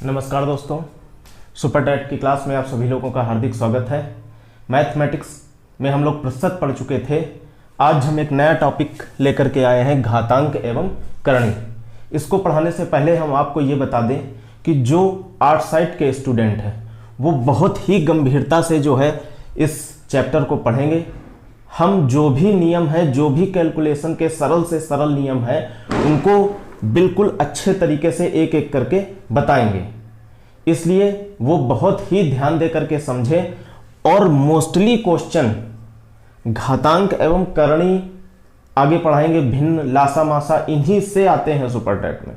नमस्कार दोस्तों, super TET की क्लास में आप सभी लोगों का हार्दिक स्वागत है। मैथमेटिक्स में हम लोग प्रतिशत पढ़ चुके थे। आज हम एक नया टॉपिक लेकर के आए हैं, घातांक एवं करणी। इसको पढ़ाने से पहले हम आपको ये बता दें कि जो आर्ट साइड के स्टूडेंट हैं वो बहुत ही गंभीरता से जो है इस चैप्टर को पढ़ेंगे। हम जो भी नियम है, जो भी कैलकुलेशन के सरल से सरल नियम है, उनको बिल्कुल अच्छे तरीके से एक एक करके बताएंगे। इसलिए वो बहुत ही ध्यान दे करके समझें और मोस्टली क्वेश्चन घातांक एवं करणी आगे पढ़ाएंगे, भिन्न, लासा मासा, इन्हीं से आते हैं सुपर टेट में।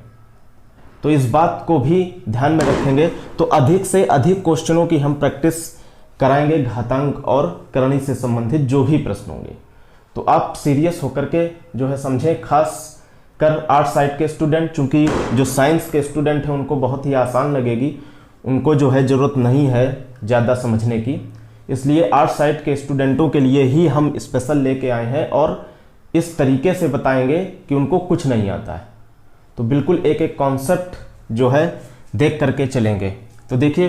तो इस बात को भी ध्यान में रखेंगे तो अधिक से अधिक क्वेश्चनों की हम प्रैक्टिस कराएंगे घातांक और करणी से संबंधित जो भी प्रश्न होंगे। तो आप सीरियस होकर के जो है समझें, खास कर आर्ट साइड के स्टूडेंट, चूंकि जो साइंस के स्टूडेंट हैं उनको बहुत ही आसान लगेगी, उनको जो है ज़रूरत नहीं है ज़्यादा समझने की। इसलिए आर्ट साइड के स्टूडेंटों के लिए ही हम स्पेशल लेके आए हैं और इस तरीके से बताएंगे कि उनको कुछ नहीं आता है। तो बिल्कुल एक एक कॉन्सेप्ट जो है देख करके चलेंगे। तो देखिए,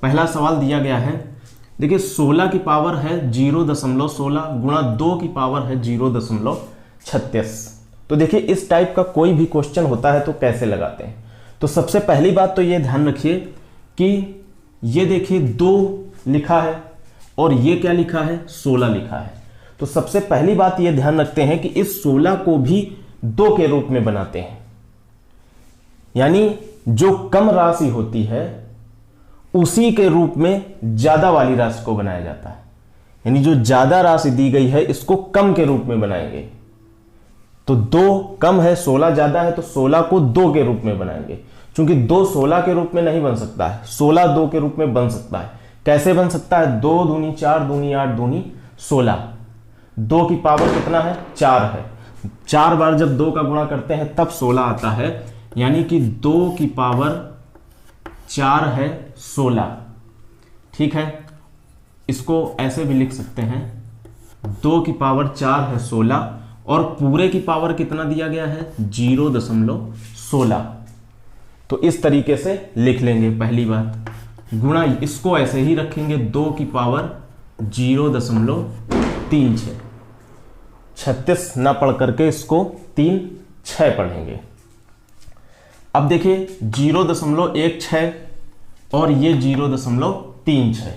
पहला सवाल दिया गया है। देखिए, 16 की पावर है 0.16 गुणा 2 की पावर है 0.36। तो देखिए, इस टाइप का कोई भी क्वेश्चन होता है तो कैसे लगाते हैं। तो सबसे पहली बात तो ये ध्यान रखिए कि ये देखिए 2 लिखा है और ये क्या लिखा है, 16 लिखा है। तो सबसे पहली बात ये ध्यान रखते हैं कि इस 16 को भी 2 के रूप में बनाते हैं। यानी जो कम राशि होती है उसी के रूप में ज्यादा वाली राशि को बनाया जाता है। यानी जो ज्यादा राशि दी गई है इसको कम के रूप में बनाएंगे। तो 2 कम है, 16 ज्यादा है, तो 16 को 2 के रूप में बनाएंगे। क्योंकि 2 16 के रूप में नहीं बन सकता है, 16 2 के रूप में बन सकता है। कैसे बन सकता है? 2 दूनी 4, दूनी 8, दूनी 16। 2 की पावर कितना है? 4 है। 4 बार जब 2 का गुणा करते हैं तब 16 आता है। यानी कि 2 की पावर 4 है 16। ठीक है, इसको ऐसे भी लिख सकते हैं, 2 की पावर 4 है 16 और पूरे की पावर कितना दिया गया है? 0.16। तो इस तरीके से लिख लेंगे पहली बात। गुणा इसको ऐसे ही रखेंगे, 2 की पावर 0.36। 36 ना पढ़ करके इसको 3 6 पढ़ेंगे। अब देखिए 0.16 और ये 0.36।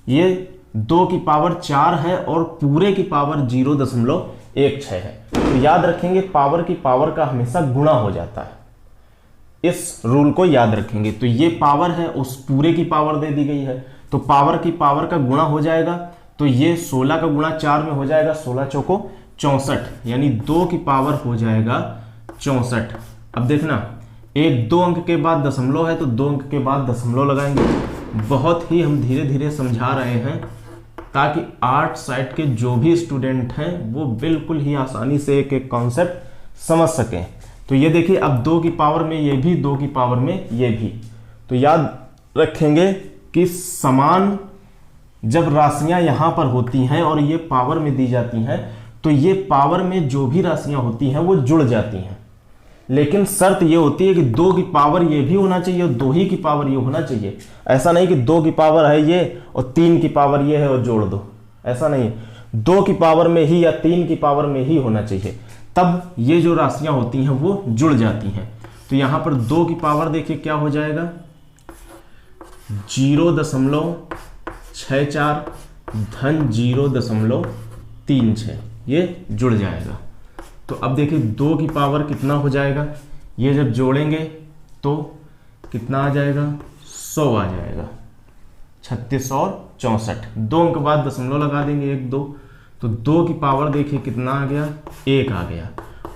ये 2 की पावर 4 है और पूरे की पावर 0.16 है। तो याद रखेंगे, पावर की पावर का हमेशा गुणा हो जाता है। इस रूल को याद रखेंगे। तो ये पावर है, उस पूरे की पावर दे दी गई है, तो पावर की पावर का गुणा हो जाएगा। तो ये 16 का गुणा 4 में हो जाएगा, 16 चौको 64। यानी 2 की पावर हो जाएगा 64। अब देखना, एक 2 अंक के बाद दशमलव है तो 2 अंक के बाद दशमलव लगाएंगे। बहुत ही हम धीरे धीरे समझा रहे हैं ताकि आर्ट साइड के जो भी स्टूडेंट हैं वो बिल्कुल ही आसानी से एक एक कॉन्सेप्ट समझ सकें। तो ये देखिए, अब 2 की पावर में ये भी, 2 की पावर में ये भी। तो याद रखेंगे कि समान जब राशियां यहां पर होती हैं और ये पावर में दी जाती हैं तो ये पावर में जो भी राशियां होती हैं वो जुड़ जाती हैं। लेकिन शर्त ये होती है कि 2 की पावर ये भी होना चाहिए और 2 ही की पावर ये होना चाहिए। ऐसा नहीं कि 2 की पावर है ये और 3 की पावर ये है और जोड़ दो, ऐसा नहीं है। 2 की पावर में ही या 3 की पावर में ही होना चाहिए, तब ये जो राशियां होती हैं वो जुड़ जाती हैं। तो यहां पर 2 की पावर देखिए क्या हो जाएगा, 0.64 धन 0.36, ये जुड़ जाएगा। तो अब देखिए 2 की पावर कितना हो जाएगा, ये जब जोड़ेंगे तो कितना आ जाएगा, 100 आ जाएगा। 36 और 64, 2 अंक बाद दशमलव लगा देंगे, 1 2, तो 2 की पावर देखिए कितना आ गया, 1 आ गया।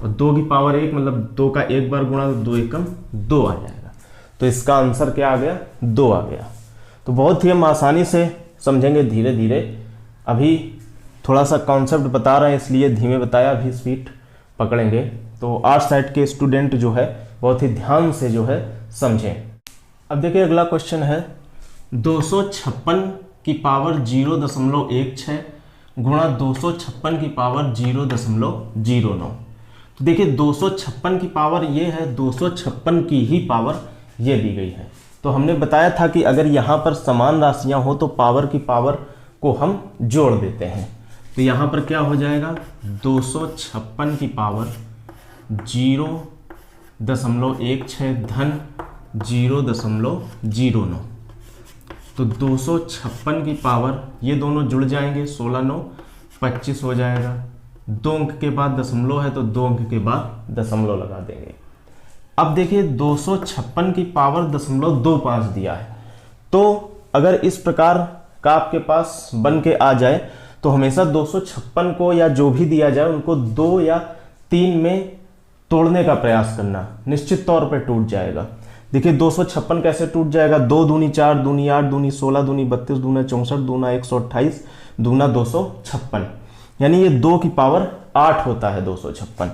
और 2 की पावर 1 मतलब 2 का एक बार गुणा, 2 एकम 2 आ जाएगा। तो इसका आंसर क्या आ गया, 2 आ गया। तो बहुत ही हम आसानी से समझेंगे धीरे धीरे। अभी थोड़ा सा कॉन्सेप्ट बता रहे हैं इसलिए धीमे बताया, अभी स्पीड पकड़ेंगे। तो आर्ट साइड के स्टूडेंट जो है बहुत ही ध्यान से जो है समझें। अब देखिए अगला क्वेश्चन है, 256 की पावर 0.16 गुणा 256 की पावर 0.09। देखिए 256 की पावर ये है, 256 की ही पावर ये दी गई है। तो हमने बताया था कि अगर यहाँ पर समान राशियां हो तो पावर की पावर को हम जोड़ देते हैं। तो यहाँ पर क्या हो जाएगा, 256 की पावर 0.16 धन 0.09। तो 256 की पावर, ये दोनों जुड़ जाएंगे, 16 9 25 हो जाएगा। 2 अंक के बाद दशमलव है तो 2 अंक के बाद दशमलव लगा देंगे। अब देखिए 256 की पावर 0.25 दिया है, तो अगर इस प्रकार का आपके पास बन के आ जाए तो हमेशा 256 को या जो भी दिया जाए उनको 2 या 3 में तोड़ने का प्रयास करना, निश्चित तौर पर टूट जाएगा। देखिए 256 कैसे टूट जाएगा, 2 दूनी 4 दूनी 8 दूनी 16 दूनी 32 दूना 64 दूना 128 दूना 256, यानी ये 2 की पावर 8 होता है 256।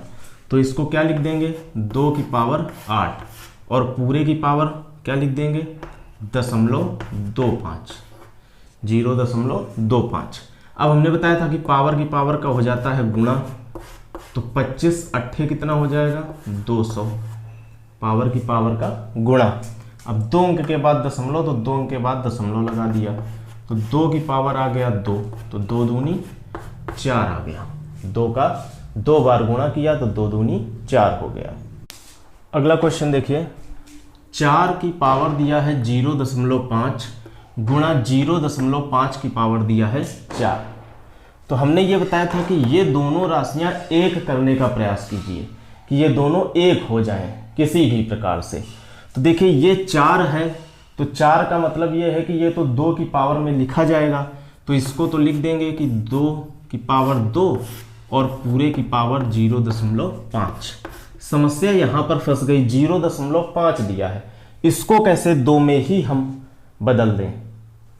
तो इसको क्या लिख देंगे, 2 की पावर 8, और पूरे की पावर क्या लिख देंगे, 0.25, 0.25। अब हमने बताया था कि पावर की पावर का हो जाता है गुणा, तो 25 8 कितना हो जाएगा, 200, पावर की पावर का गुणा। अब 2 अंक के बाद दशमलव, तो 2 अंक के बाद दशमलव लगा दिया, तो 2 की पावर आ गया 2, तो 2 दूनी 4 आ गया। 2 का 2 बार गुणा किया तो 2 दूनी 4 हो गया। अगला क्वेश्चन देखिए, 4 की पावर दिया है 0.5 गुणा 0.5 की पावर दिया है 4। तो हमने ये बताया था कि ये दोनों राशियां एक करने का प्रयास कीजिए, कि ये दोनों एक हो जाएं किसी भी प्रकार से। तो देखिए ये 4 है, तो 4 का मतलब ये है कि ये तो 2 की पावर में लिखा जाएगा, तो इसको तो लिख देंगे कि 2 की पावर 2 और पूरे की पावर 0.5। समस्या यहाँ पर फंस गई, 0.5 दिया है, इसको कैसे 2 में ही हम बदल दें,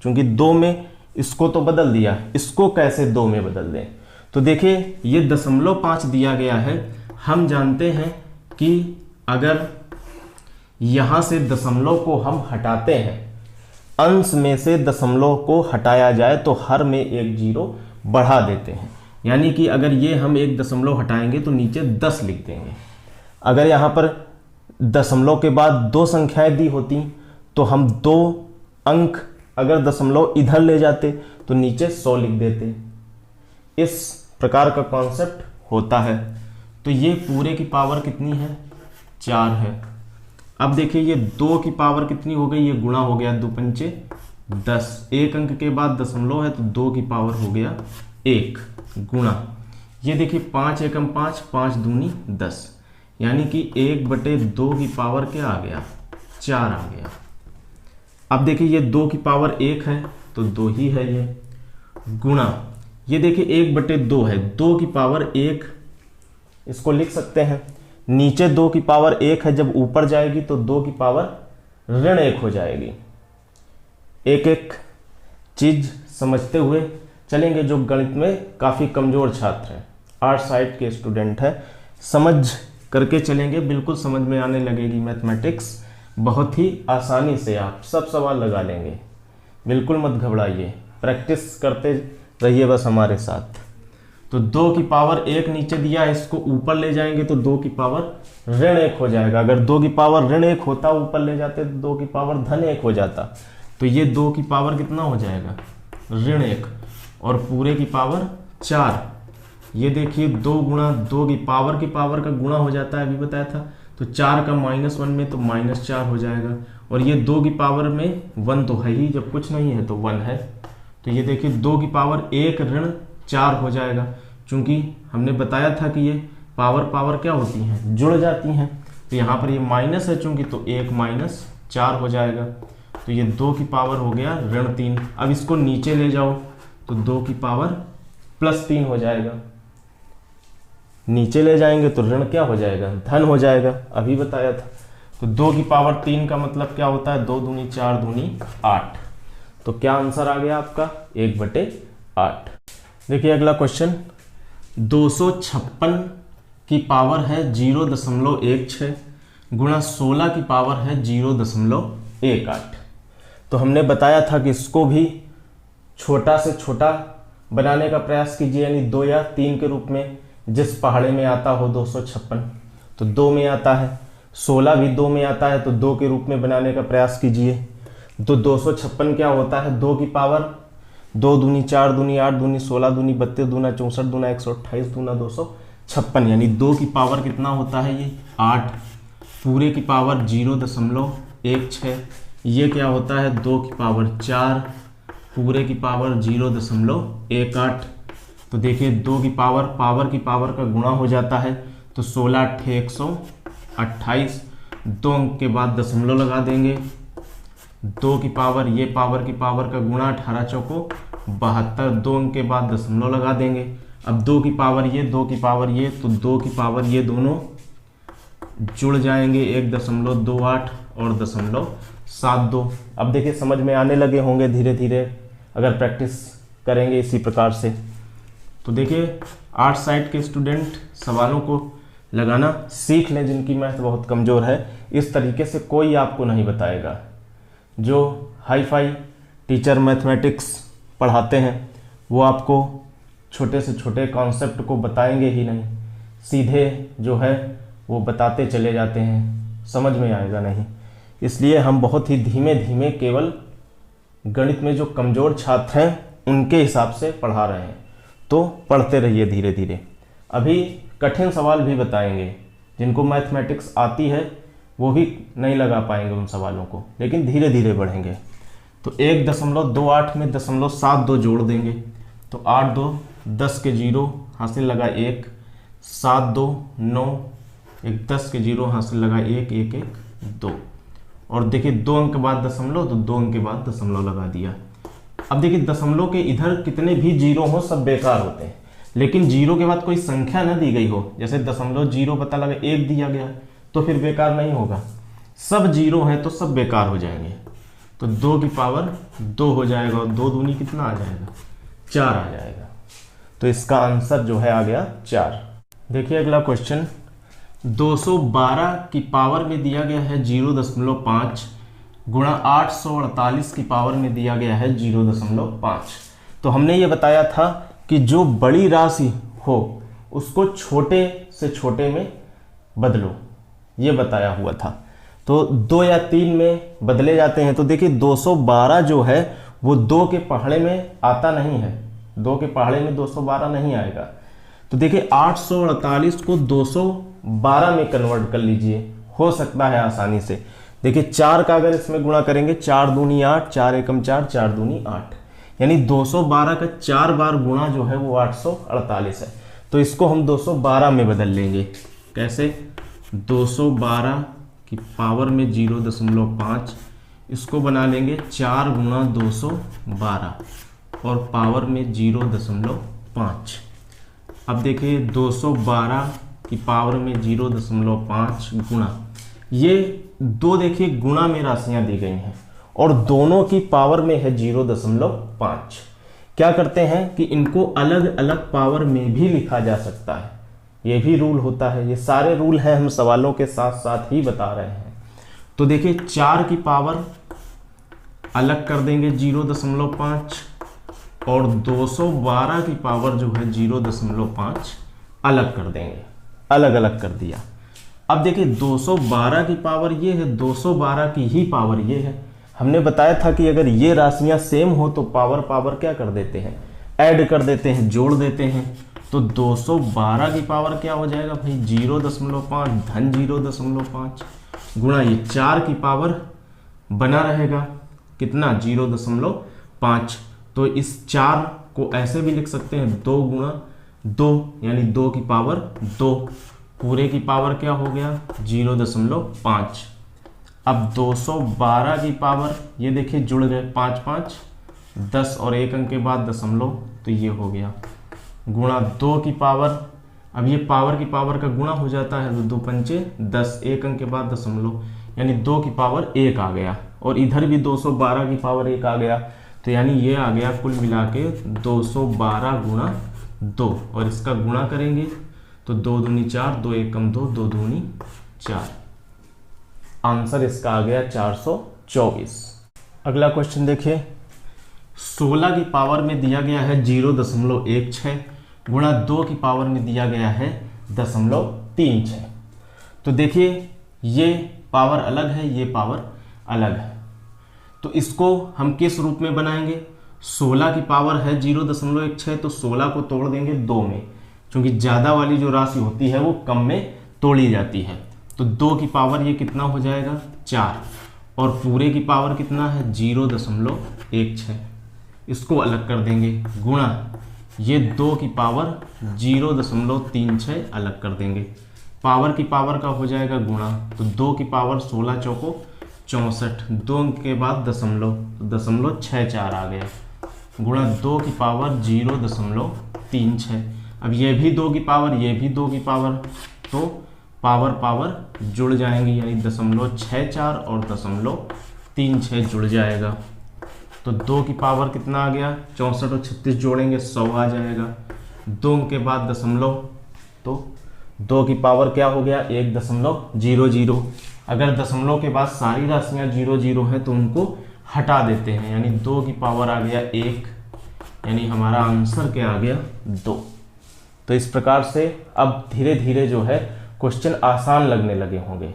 क्योंकि 2 में इसको तो बदल दिया, इसको कैसे 2 में बदल दें। तो देखिए ये 0.5 दिया गया है, हम जानते हैं कि अगर यहां से दशमलव को हम हटाते हैं, अंश में से दशमलव को हटाया जाए तो हर में एक 0 बढ़ा देते हैं, यानी कि अगर ये हम एक दशमलव हटाएंगे तो नीचे 10 लिख देंगे। अगर यहां पर दशमलव के बाद 2 संख्याएं दी होती तो हम 2 अंक अगर दशमलव इधर ले जाते तो नीचे 100 लिख देते। इस प्रकार का कॉन्सेप्ट होता है। तो ये पूरे की पावर कितनी है, 4 है। अब देखिए ये 2 की पावर कितनी हो गई, ये गुणा हो गया, 2 पंचे 10, 1 अंक के बाद दशमलव है तो 2 की पावर हो गया 1 गुणा, ये देखिए 5 एकम 5, 5 दूनी 10, यानी कि 1/2 की पावर क्या आ गया, 4 आ गया। अब देखिए ये 2 की पावर 1 है तो 2 ही है, ये गुणा, ये देखिए 1/2 है, 2 की पावर 1, इसको लिख सकते हैं, नीचे 2 की पावर 1 है, जब ऊपर जाएगी तो 2 की पावर ऋण 1 हो जाएगी। एक एक चीज समझते हुए चलेंगे, जो गणित में काफी कमजोर छात्र हैं, आर्ट साइड के स्टूडेंट हैं, समझ करके चलेंगे, बिल्कुल समझ में आने लगेगी मैथमेटिक्स, बहुत ही आसानी से आप सब सवाल लगा लेंगे। बिल्कुल मत घबराइए, प्रैक्टिस करते रहिए बस हमारे साथ। तो 2 की पावर 1 नीचे दिया है, इसको ऊपर ले जाएंगे तो 2 की पावर ऋण 1 हो जाएगा। अगर 2 की पावर ऋण 1 होता, ऊपर ले जाते तो 2 की पावर धन 1 हो जाता। तो ये 2 की पावर कितना हो जाएगा, ऋण 1, और पूरे की पावर 4। ये देखिए 2 गुणा 2 की पावर का गुणा हो जाता है, अभी बताया था। तो 4 का -1 में तो -4 हो जाएगा, और ये 2 की पावर में 1 तो है ही, जब कुछ नहीं है तो 1 है। तो ये देखिए 2 की पावर 1 ऋण 4 हो जाएगा, क्योंकि हमने बताया था कि ये पावर क्या होती हैं, जुड़ जाती हैं। तो यहाँ पर ये माइनस है चूंकि, तो 1 - 4 हो जाएगा। तो ये 2 की पावर हो गया ऋण 3। अब इसको नीचे ले जाओ तो 2 की पावर +3 हो जाएगा, नीचे ले जाएंगे तो ऋण क्या हो जाएगा, धन हो जाएगा, अभी बताया था। तो 2 की पावर 3 का मतलब क्या होता है, 2 दूनी 4 दूनी 8। तो क्या आंसर आ गया आपका, 1/8। देखिए अगला क्वेश्चन, 256 की पावर है 0.16 गुणा 16 की पावर है 0.18। तो हमने बताया था कि इसको भी छोटा से छोटा बनाने का प्रयास कीजिए, यानी 2 या 3 के रूप में, जिस पहाड़े में आता हो 256, तो 2 में आता है। 16 भी 2 में आता है तो 2 के रूप में बनाने का प्रयास कीजिए। तो 256 क्या होता है, 2 की पावर 2 दूनी 4 दूनी 8 दूनी 16 दूनी 32 दूना 64 दूना 128 दूना 256, यानी 2 की पावर कितना होता है ये 8, पूरे की पावर 0.16, ये क्या होता है 2 की पावर 4, पूरे की पावर 0.18। तो देखिए 2 की पावर की पावर का गुणा हो जाता है, तो 16 8 128, 2 अंक के बाद दशमलव लगा देंगे, 2 की पावर ये पावर की पावर का गुणा 18 चौको 72, 2 अंक के बाद दशमलव लगा देंगे। अब 2 की पावर ये 2 की पावर ये, तो 2 की पावर ये दोनों जुड़ जाएंगे 1.28 और 0.72। अब देखिए समझ में आने लगे होंगे धीरे धीरे अगर प्रैक्टिस करेंगे इसी प्रकार से। तो देखिए आर्ट साइड के स्टूडेंट सवालों को लगाना सीख लें, जिनकी मैथ बहुत कमज़ोर है। इस तरीके से कोई आपको नहीं बताएगा। जो हाई फाई टीचर मैथमेटिक्स पढ़ाते हैं वो आपको छोटे से छोटे कॉन्सेप्ट को बताएंगे ही नहीं, सीधे जो है वो बताते चले जाते हैं, समझ में आएगा नहीं। इसलिए हम बहुत ही धीमे धीमे केवल गणित में जो कमज़ोर छात्र हैं उनके हिसाब से पढ़ा रहे हैं, तो पढ़ते रहिए धीरे धीरे। अभी कठिन सवाल भी बताएंगे, जिनको मैथमेटिक्स आती है वो भी नहीं लगा पाएंगे उन सवालों को, लेकिन धीरे धीरे बढ़ेंगे। तो 1.28 में 0.72 जोड़ देंगे, तो 8 2 10 के 0 हासिल लगा 1, 7 2 9, 1 10 के 0 हासिल लगा 1 1 1 2, और देखिए 2 अंक के बाद दशमलव, तो 2 अंक के बाद दशमलव लगा दिया। अब देखिए दशमलव के इधर कितने भी जीरो हो सब बेकार होते हैं, लेकिन जीरो के बाद कोई संख्या ना दी गई हो, जैसे 0.0 पता लगा 1 दिया गया तो फिर बेकार नहीं होगा। सब जीरो हैं तो सब बेकार हो जाएंगे, तो 2 की पावर 2 हो जाएगा, और 2 दूनी कितना आ जाएगा 4 आ जाएगा। तो इसका आंसर जो है आ गया 4। देखिए अगला क्वेश्चन, 212 की पावर में दिया गया है 0.5 गुणा 848 की पावर में दिया गया है 0.5। तो हमने ये बताया था कि जो बड़ी राशि हो उसको छोटे से छोटे में बदलो, ये बताया हुआ था। तो 2 या 3 में बदले जाते हैं। तो देखिए 212 जो है वो 2 के पहाड़े में आता नहीं है, 2 के पहाड़े में 212 नहीं आएगा। तो देखिए 848 को 212 में कन्वर्ट कर लीजिए, हो सकता है आसानी से। देखिए 4 का अगर इसमें गुणा करेंगे, 4 दूनी 8, 4 एकम 4, 4 दूनी 8, यानी 212 का 4 बार गुणा जो है वो 848 है। तो इसको हम 212 में बदल लेंगे। कैसे? 212 की पावर में 0.5, इसको बना लेंगे 4 गुणा 212 और पावर में 0.5। अब देखिए 212 की पावर में 0.5 गुणा, ये दो देखिए गुणा में राशियां दी गई हैं और दोनों की पावर में है 0.5। क्या करते हैं कि इनको अलग अलग पावर में भी लिखा जा सकता है, ये भी रूल होता है। ये सारे रूल हैं, हम सवालों के साथ साथ ही बता रहे हैं। तो देखिए 4 की पावर अलग कर देंगे 0.5 और 212 की पावर जो है 0.5 अलग कर देंगे, अलग अलग कर दिया। अब देखिए 212 की पावर ये है, 212 की ही पावर ये है। हमने बताया था कि अगर ये राशियां सेम हो तो पावर पावर क्या कर देते हैं, ऐड कर देते हैं, जोड़ देते हैं। तो 212 की पावर क्या हो जाएगा भाई 0.5 धन 0.5 गुणा ये 4 की पावर बना रहेगा कितना 0.5। तो इस 4 को ऐसे भी लिख सकते हैं 2 गुणा 2 यानी 2 की पावर 2, पूरे की पावर क्या हो गया 0.5। अब 212 की पावर ये देखिए जुड़ गए 5 5 10 और 1 अंक के बाद दशमलव, तो ये हो गया गुणा 2 की पावर। अब ये पावर की पावर का गुणा हो जाता है तो 2 पंचे 10, 1 अंक के बाद दशमलव, यानी 2 की पावर 1 आ गया और इधर भी 212 की पावर 1 आ गया। तो यानी ये आ गया कुल मिला के 212 गुणा 2 और इसका गुणा करेंगे तो 2 दूनी 4, 2 एकम 2, 2 दूनी 4। आंसर इसका आ गया 424। अगला क्वेश्चन देखिए, 16 की पावर में दिया गया है 0.16 गुणा 2 की पावर में दिया गया है 0.36। तो देखिए ये पावर अलग है, ये पावर अलग है। तो इसको हम किस रूप में बनाएंगे? 16 की पावर है 0.16, तो 16 को तोड़ देंगे 2 में, क्योंकि ज़्यादा वाली जो राशि होती है वो कम में तोड़ी जाती है। तो 2 की पावर ये कितना हो जाएगा? 4, और पूरे की पावर कितना है? 0.16। इसको अलग कर देंगे, गुणा ये 2 की पावर 0.36 अलग कर देंगे। पावर की पावर का हो जाएगा गुणा, तो 2 की पावर 16 चौको 64, 2 के बाद दशमलव, तो 0.64 आ गया, गुणा 2 की पावर 0.36। अब ये भी 2 की पावर, ये भी 2 की पावर, तो पावर पावर जुड़ जाएंगी, यानी 0.64 और 0.36 जुड़ जाएगा। तो 2 की पावर कितना आ गया? 64 और 36 जोड़ेंगे 100 आ जाएगा, 2 के बाद दशमलव, तो 2 की पावर क्या हो गया? 1.00। अगर दशमलव के बाद सारी राशियां 0 हैं तो उनको हटा देते हैं, यानी 2 की पावर आ गया 1, यानी हमारा आंसर क्या आ गया? 2। तो इस प्रकार से अब धीरे धीरे जो है क्वेश्चन आसान लगने लगे होंगे।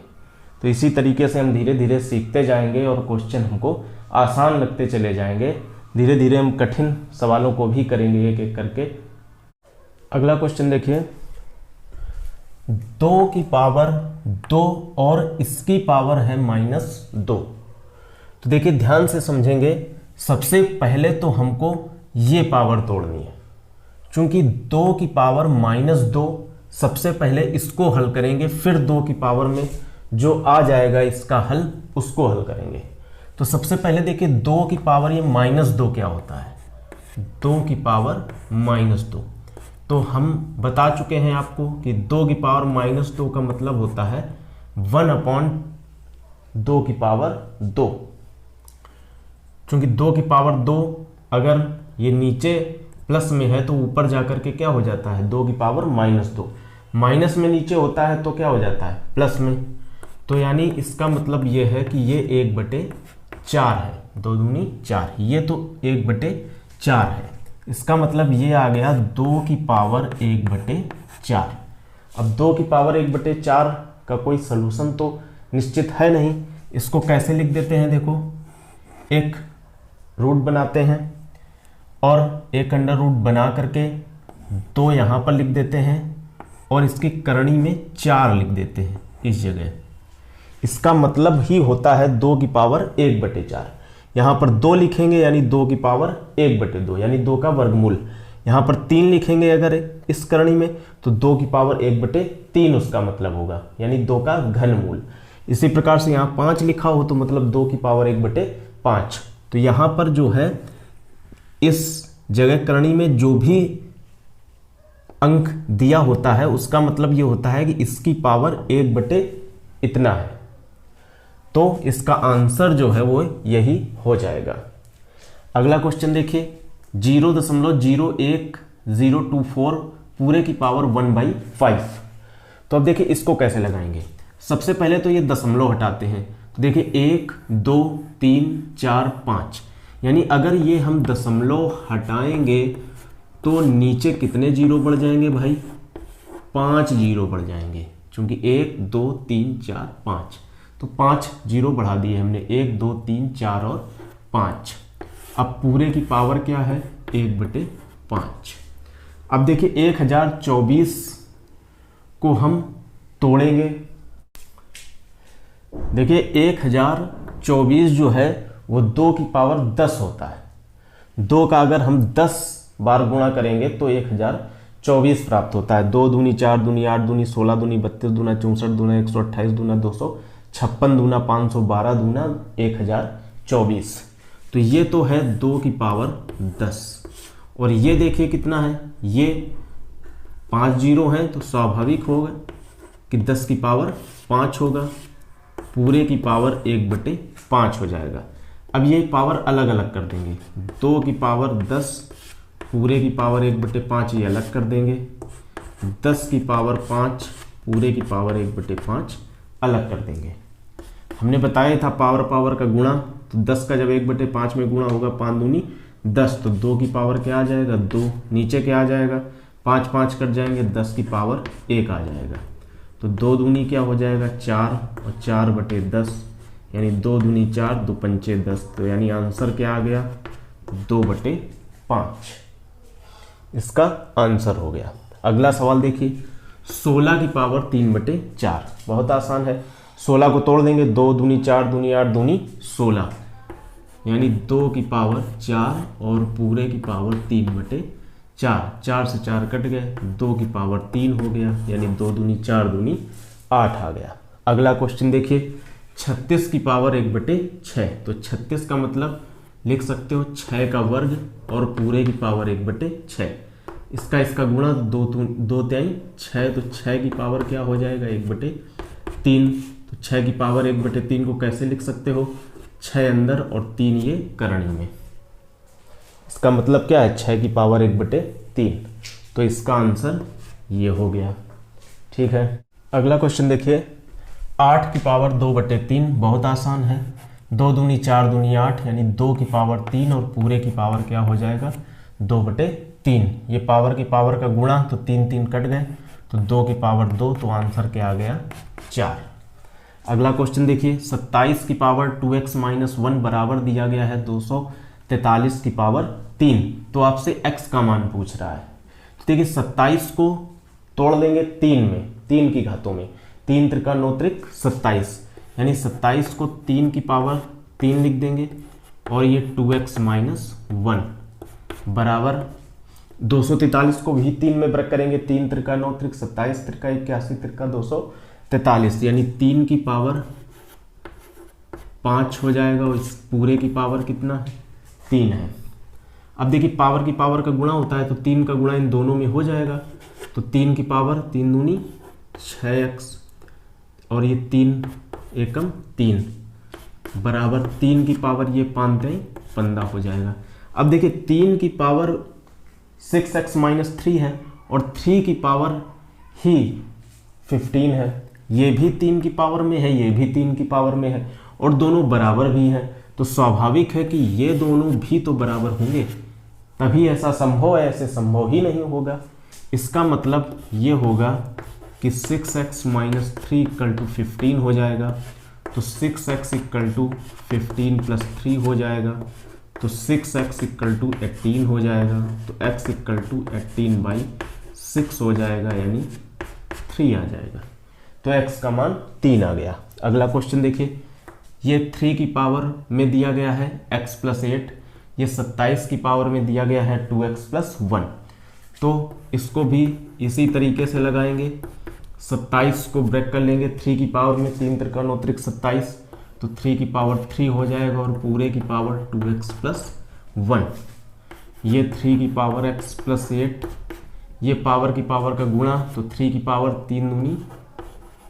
तो इसी तरीके से हम धीरे धीरे सीखते जाएंगे और क्वेश्चन हमको आसान लगते चले जाएंगे। धीरे धीरे हम कठिन सवालों को भी करेंगे एक एक करके। अगला क्वेश्चन देखिए, 2 की पावर 2 और इसकी पावर है -2। तो देखिए ध्यान से समझेंगे, सबसे पहले तो हमको ये पावर तोड़नी है, क्योंकि 2 की पावर -2, सबसे पहले इसको हल करेंगे, फिर 2 की पावर में जो आ जाएगा इसका हल उसको हल करेंगे। तो सबसे पहले देखिए 2 की पावर ये -2 क्या होता है? 2 की पावर -2, तो हम बता चुके हैं आपको कि 2 की पावर -2 का मतलब होता है 1/2 की पावर 2, क्योंकि 2 की पावर 2 अगर ये नीचे प्लस में है तो ऊपर जाकर के क्या हो जाता है? 2 की पावर -2, माइनस में नीचे होता है तो क्या हो जाता है? प्लस में। तो यानी इसका मतलब ये है कि ये 1/4 है, 2 दूनी 4, ये तो 1/4 है। इसका मतलब ये आ गया 2 की पावर 1/4। अब 2 की पावर 1/4 का कोई सलूशन तो निश्चित है नहीं, इसको कैसे लिख देते हैं? देखो, एक रूट बनाते हैं और एक अंडर रूट बना करके 2 यहाँ पर लिख देते हैं और इसकी करणी में 4 लिख देते हैं इस जगह। इसका मतलब ही होता है 2 की पावर 1/4। यहाँ पर 2 लिखेंगे यानी 2 की पावर 1/2, यानी 2 का वर्गमूल। यहाँ पर 3 लिखेंगे अगर इस करणी में तो 2 की पावर 1/3 उसका मतलब होगा, यानी 2 का घनमूल। इसी प्रकार से यहाँ 5 लिखा हो तो मतलब 2 की पावर 1/5। तो यहाँ पर जो है इस जगह करणी में जो भी अंक दिया होता है उसका मतलब ये होता है कि इसकी पावर 1/इतना है। तो इसका आंसर जो है वो यही हो जाएगा। अगला क्वेश्चन देखिए, 0.01024 पूरे की पावर 1/5। तो अब देखिए इसको कैसे लगाएंगे। सबसे पहले तो ये दशमलव हटाते हैं, तो देखिए 1 2 3 4 5, यानी अगर ये हम दशमलव हटाएंगे तो नीचे कितने जीरो बढ़ जाएंगे भाई? 5 जीरो बढ़ जाएंगे, क्योंकि 1 2 3 4 5, तो 5 जीरो बढ़ा दिए हमने, 1 2 3 4 और 5। अब पूरे की पावर क्या है? 1/5। अब देखिए 1024 को हम तोड़ेंगे। देखिए 1024 जो है वो 2 की पावर 10 होता है। 2 का अगर हम 10 बार गुणा करेंगे तो 1024 प्राप्त होता है। 2 दूनी 4 दूनी 8 दूनी 16 दूनी 32 दूना 64 दूना 128 दूना 256 दूना 512 दूना 1024। तो ये तो है 2 की पावर 10। और ये देखिए कितना है, ये 5 जीरो हैं तो स्वाभाविक होगा कि 10 की पावर 5 होगा, पूरे की पावर 1/5 हो जाएगा। अब ये पावर अलग अलग कर देंगे, 2 की पावर 10 पूरे की पावर 1/5 ये अलग कर देंगे, 10 की पावर 5 पूरे की पावर 1/5 अलग कर देंगे। हमने बताया था पावर पावर का गुणा, तो 10 का जब 1/5 में गुणा होगा 5 दूनी 10, तो 2 की पावर क्या आ जाएगा? 2, नीचे क्या आ जाएगा? 5 5 कट जाएंगे, 10 की पावर 1 आ जाएगा। तो 2 दूनी क्या हो जाएगा 4 और 4/10 यानी 2 दूनी 4, 2 पंचे 10, तो यानी आंसर क्या आ गया 2/5 इसका आंसर हो गया। अगला सवाल देखिए 16 की पावर 3/4, बहुत आसान है। 16 को तोड़ देंगे, 2 दूनी 4 दूनी 8 दूनी 16 यानी 2 की पावर 4 और पूरे की पावर 3/4, 4 से 4 कट गए, 2 की पावर 3 हो गया यानी 2 दूनी 4 दूनी 8 आ गया। अगला क्वेश्चन देखिए 36 की पावर 1/6, तो 36 का मतलब लिख सकते हो 6 का वर्ग और पूरे की पावर 1/6, इसका गुणा 2 3 6, तो 6 की पावर क्या हो जाएगा 1/3, तो 6 की पावर 1/3 को कैसे लिख सकते हो 6 अंदर और 3 ये करणी में, इसका मतलब क्या है 6 की पावर 1/3, तो इसका आंसर ये हो गया। ठीक है, अगला क्वेश्चन देखिए 8 की पावर 2/3, बहुत आसान है। 2 दूनी 4 दूनी 8 यानी 2 की पावर 3 और पूरे की पावर क्या हो जाएगा 2/3, ये पावर की पावर का गुणा, तो 3 3 कट गए, तो 2 की पावर 2, तो आंसर क्या आ गया 4। अगला क्वेश्चन देखिए 27 की पावर 2x - 1 बराबर दिया गया है 243 की पावर 3, तो आपसे x का मान पूछ रहा है। तो देखिए 27 को तोड़ लेंगे 3 में, 3 की घातों में, 3 त्रिका 9 त्रिक 27 यानी 27 को 3 की पावर 3 लिख देंगे और ये 2x - 1 बराबर 243 को भी 3 में ब्रेक करेंगे, 3 त्रिका 9 त्रिक 27 त्रिका 81 त्रिका 243 यानी 3 की पावर 5 हो जाएगा और इस पूरे की पावर कितना है 3 है। अब देखिए पावर की पावर का गुणा होता है तो 3 का गुणा इन दोनों में हो जाएगा, तो 3 की पावर 3 दूनी 6x और ये 3 एकम 3 बराबर 3 की पावर ये 5 3 15 हो जाएगा। अब देखिए 3 की पावर 6x - 3 है और 3 की पावर ही 15 है, ये भी 3 की पावर में है, ये भी 3 की पावर में है और दोनों बराबर भी हैं, तो स्वाभाविक है कि ये दोनों भी तो बराबर होंगे, तभी ऐसा संभव है, ऐसे संभव ही नहीं होगा। इसका मतलब ये होगा कि 6x - 3 = 15 हो जाएगा, तो 6x = 15 + 3 हो जाएगा, तो 6x = 18 हो जाएगा, तो x = 18/6 हो जाएगा यानी 3 आ जाएगा, तो x का मान 3 आ गया। अगला क्वेश्चन देखिए ये 3 की पावर में दिया गया है x + 8, ये 27 की पावर में दिया गया है 2x + 1, तो इसको भी इसी तरीके से लगाएंगे। 27 को ब्रेक कर लेंगे 3 की पावर में, 3 त्रिका 9 त्रिक 27, तो 3 की पावर 3 हो जाएगा और पूरे की पावर 2x + 1, ये 3 की पावर x + 8, ये पावर की पावर का गुणा, तो 3 की पावर 3 दूनी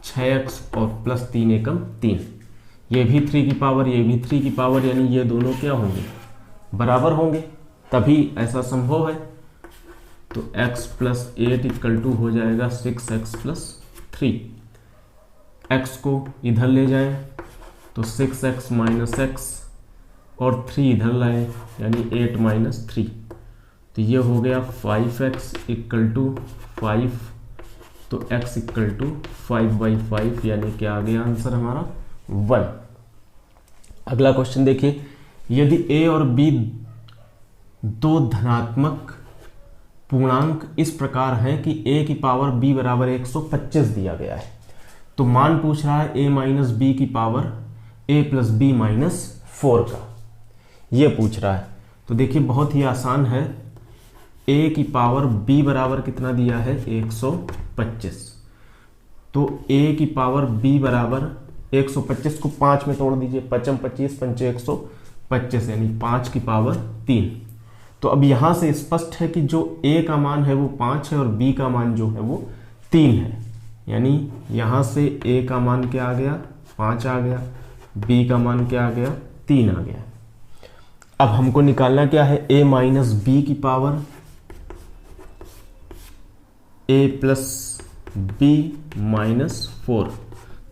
6x और प्लस 3 एकम 3, ये भी 3 की पावर, ये भी 3 की पावर, यानी ये दोनों क्या होंगे बराबर होंगे, तभी ऐसा संभव है। तो x + 8 = हो जाएगा 6x + 3, x को इधर ले जाएं तो 6x - x और 3 इधर लाएं यानी 8 - 3, तो ये हो गया 5x = 5, तो x = 5/5 यानी क्या आ गया आंसर हमारा 1। अगला क्वेश्चन देखिए यदि a और b दो धनात्मक पूर्णांक इस प्रकार हैं कि a की पावर b = 125 दिया गया है, तो मान पूछ रहा है a - b की पावर a + b - 4 का, ये पूछ रहा है। तो देखिए बहुत ही आसान है, a की पावर b बराबर कितना दिया है 125, तो a की पावर b बराबर 125 को 5 में तोड़ दीजिए, 5 25 5 125 यानी 5 की पावर 3। तो अब यहां से स्पष्ट है कि जो a का मान है वो 5 है और b का मान जो है वो 3 है, यानी यहां से a का मान क्या आ गया 5 आ गया, b का मान क्या आ गया 3 आ गया। अब हमको निकालना क्या है a - b की पावर a + b - 4,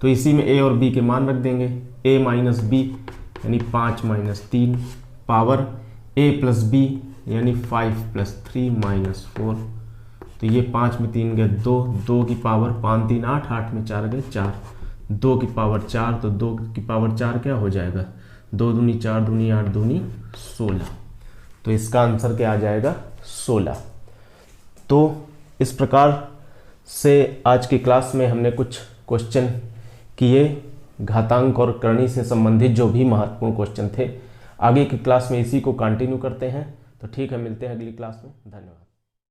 तो इसी में a और b के मान रख देंगे, a - b यानी 5 - 3 पावर a + b यानी 5 + 3 - 4, तो ये 5 में 3 गए 2, 2 की पावर 5 3 8, 8 में 4 गए 4, 2 की पावर 4, तो 2 की पावर 4 क्या हो जाएगा, 2 दूनी 4 दूनी 8 दूनी 16। तो इसका आंसर क्या आ जाएगा, 16। तो इस प्रकार से आज की क्लास में हमने कुछ क्वेश्चन किए, घातांक और करणी से संबंधित जो भी महत्वपूर्ण क्वेश्चन थे। आगे की क्लास में इसी को कंटिन्यू करते हैं। तो ठीक है, मिलते हैं अगली क्लास में। धन्यवाद।